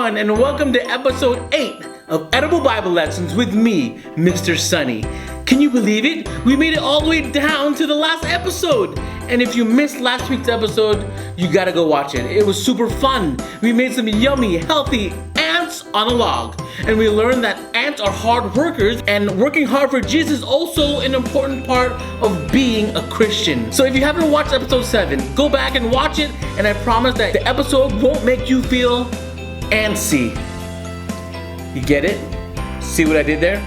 everyone, and welcome to episode 8 of Edible Bible Lessons with me, Mr. Sunny. Can you believe it? We made it all the way down to the last episode. And if you missed last week's episode, you gotta go watch it. It was super fun. We made some yummy, healthy ants on a log. And we learned that ants are hard workers, and working hard for Jesus is also an important part of being a Christian. So if you haven't watched episode 7, go back and watch it, and I promise that the episode won't make you feel antsy. You get it? See what I did there?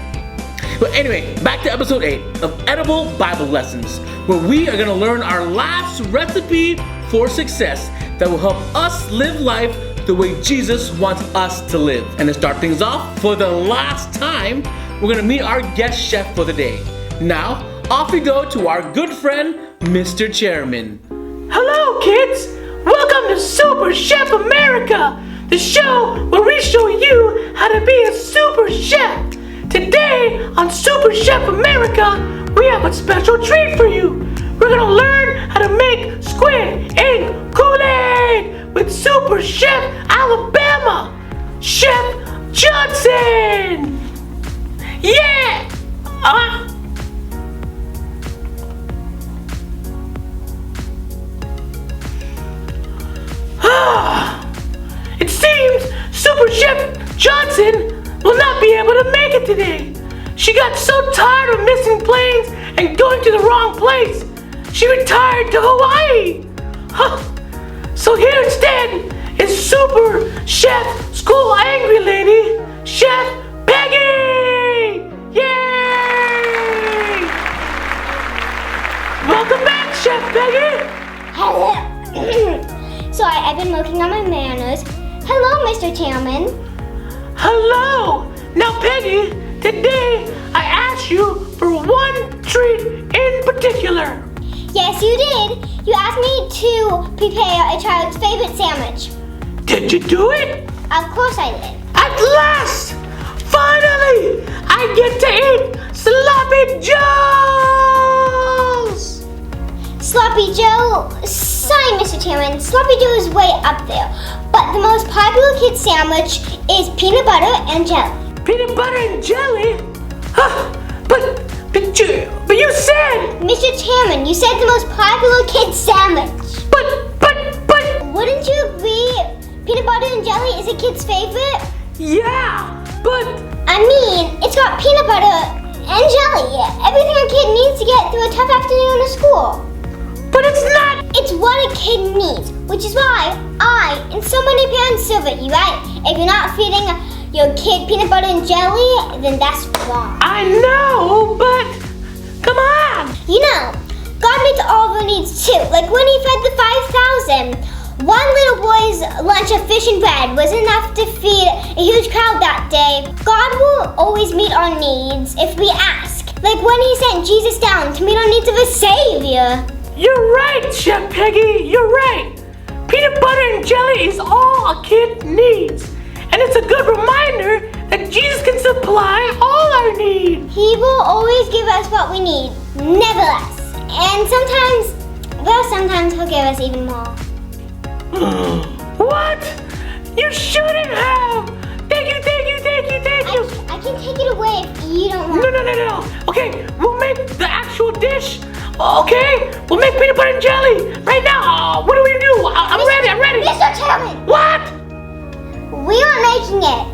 But anyway, back to episode 8 of Edible Bible Lessons, where we are gonna learn our last recipe for success that will help us live life the way Jesus wants us to live. And to start things off, for the last time, we're gonna meet our guest chef for the day. Now, off we go to our good friend, Mr. Chairman. Hello, kids! Welcome to Super Chef America, the show where we show you how to be a super chef. Today on Super Chef America, we have a special treat for you. We're gonna learn how to make squid ink Kool-Aid with Super Chef Alabama, Chef Johnson. Yeah! It seems Super Chef Johnson will not be able to make it today. She got so tired of missing planes and going to the wrong place, she retired to Hawaii. So here instead is Super Chef School Angry Lady, Chef Peggy! Yay! Welcome back, Chef Peggy! Hello. So I've been working on my manners. Hello, Mr. Chairman. Hello! Now, Peggy, today I asked you for one treat in particular. Yes, you did. You asked me to prepare a child's favorite sandwich. Did you do it? Of course I did. At last! Finally! I get to eat Sloppy Joes! Sloppy Joe. Sorry, Mr. Chairman. Sloppy Joe is way up there. But the most popular kid sandwich is peanut butter and jelly. Peanut butter and jelly? But you said... Mr. Chairman, you said the most popular kid sandwich. But... Wouldn't you agree peanut butter and jelly is a kid's favorite? Yeah, but... I mean, it's got peanut butter and jelly. Everything a kid needs to get through a tough afternoon of school. But it's not... It's what a kid needs, which is why I and so many parents serve it, you right? If you're not feeding your kid peanut butter and jelly, then that's wrong. I know, but... Come on! You know, God meets all of our needs too. Like when he fed the 5,000. One little boy's lunch of fish and bread was enough to feed a huge crowd that day. God will always meet our needs if we ask. Like when he sent Jesus down to meet our needs of a savior. You're right, Chef Peggy, you're right. Peanut butter and jelly is all a kid needs. And it's a good reminder that Jesus can supply all our needs. He will always give us what we need, never less. And sometimes he'll give us even more. What? You shouldn't have. Thank you. I can take it away if you don't want. No. Okay, we'll make the actual dish. Okay, we'll make peanut butter and jelly right now. What do we do? I'm ready. Mr. Chairman. What? We are making it.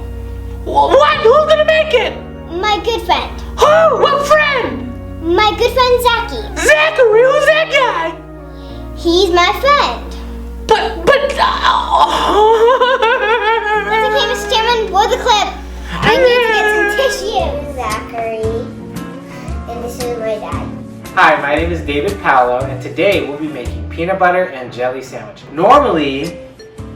What? Who's gonna make it? My good friend. Who? What friend? My good friend Zachy. Zachary? Who's that guy? He's my friend. But. It's okay, Mr. Chairman. Roll the clip. I need to get some tissue. Zachary. And this is my dad. Hi, my name is David Paolo, and today we'll be making peanut butter and jelly sandwich. Normally,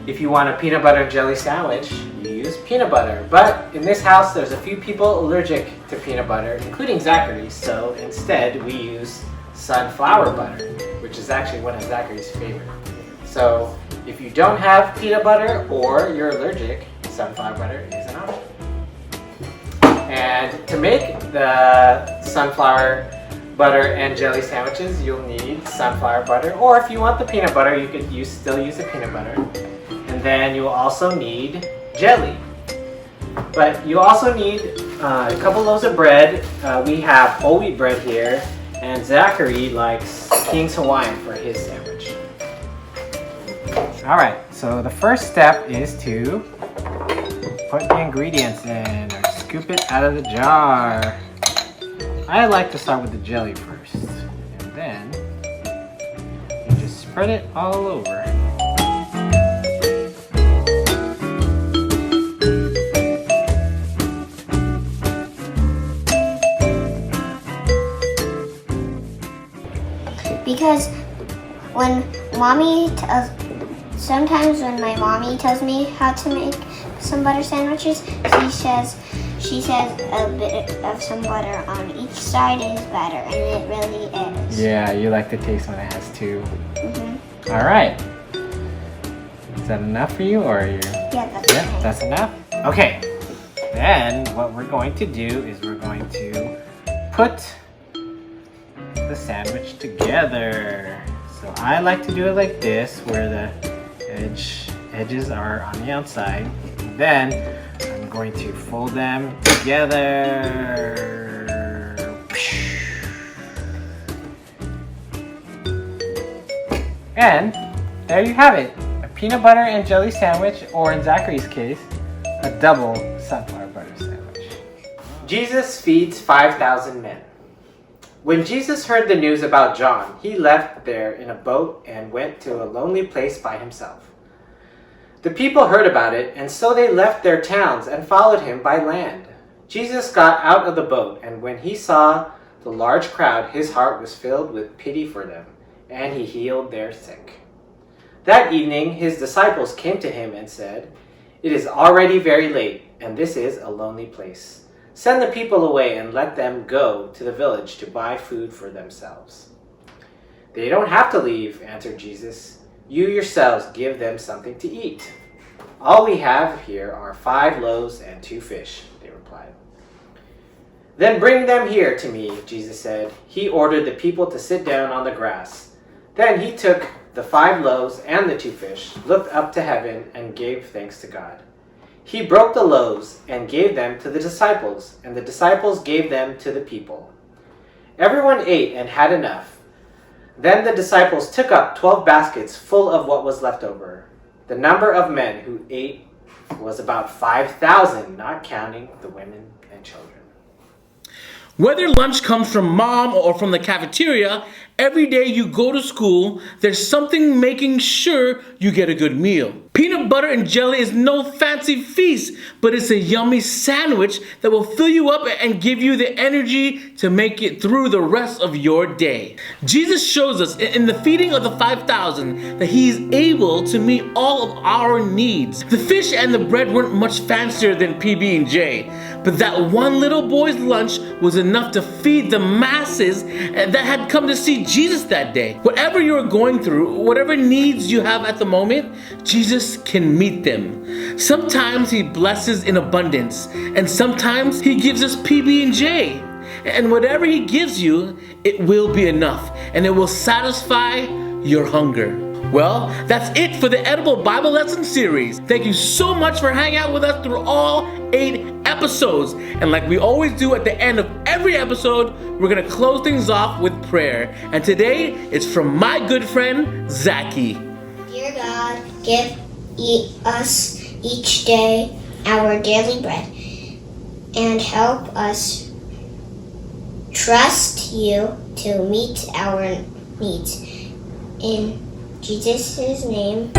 if you want a peanut butter and jelly sandwich, you use peanut butter. But in this house, there's a few people allergic to peanut butter, including Zachary, so instead we use sunflower butter, which is actually one of Zachary's favorite. So if you don't have peanut butter or you're allergic, sunflower butter is an option. And to make the sunflower butter and jelly sandwiches, you'll need sunflower butter, or if you want the peanut butter, you could still use the peanut butter. And then you'll also need jelly. But you also need a couple loaves of bread. We have whole wheat bread here, and Zachary likes King's Hawaiian for his sandwich. All right, so the first step is to put the ingredients in, or scoop it out of the jar. I like to start with the jelly first, and then you just spread it all over. Because sometimes when my mommy tells me how to make some butter sandwiches, she says a bit of some butter on each side is better, and it really is. Yeah, you like the taste when it has two. Mm-hmm. All right. Is that enough for you, or are you? Yeah, that's okay. That's enough? Okay. Then what we're going to do is we're going to put the sandwich together. So I like to do it like this, where the edges are on the outside. Then I'm going to fold them together. And there you have it. A peanut butter and jelly sandwich, or in Zachary's case, a double sunflower butter sandwich. Jesus feeds 5,000 men. When Jesus heard the news about John, he left there in a boat and went to a lonely place by himself. The people heard about it, and so they left their towns and followed him by land. Jesus got out of the boat, and when he saw the large crowd, his heart was filled with pity for them, and he healed their sick. That evening, his disciples came to him and said, "It is already very late, and this is a lonely place. Send the people away and let them go to the village to buy food for themselves." "They don't have to leave," answered Jesus. "You yourselves give them something to eat." "All we have here are 5 loaves and 2 fish," they replied. "Then bring them here to me," Jesus said. He ordered the people to sit down on the grass. Then he took the 5 loaves and the 2 fish, looked up to heaven, and gave thanks to God. He broke the loaves and gave them to the disciples, and the disciples gave them to the people. Everyone ate and had enough. Then the disciples took up 12 baskets full of what was left over. The number of men who ate was about 5,000, not counting the women and children. Whether lunch comes from mom or from the cafeteria, every day you go to school, there's something making sure you get a good meal. Peanut butter and jelly is no fancy feast, but it's a yummy sandwich that will fill you up and give you the energy to make it through the rest of your day. Jesus shows us in the feeding of the 5,000 that he is able to meet all of our needs. The fish and the bread weren't much fancier than PB&J, but that one little boy's lunch was enough to feed the masses that had come to see Jesus that day. Whatever you're going through, whatever needs you have at the moment, Jesus can meet them. Sometimes he blesses in abundance, and sometimes he gives us PB&J. And whatever he gives you, it will be enough, and it will satisfy your hunger. Well, that's it for the Edible Bible Lesson series. Thank you so much for hanging out with us through all 8 episodes. And like we always do at the end of every episode, we're going to close things off with prayer. And today, it's from my good friend, Zachy. Dear God, give us each day our daily bread, and help us trust you to meet our needs. In Jesus' name.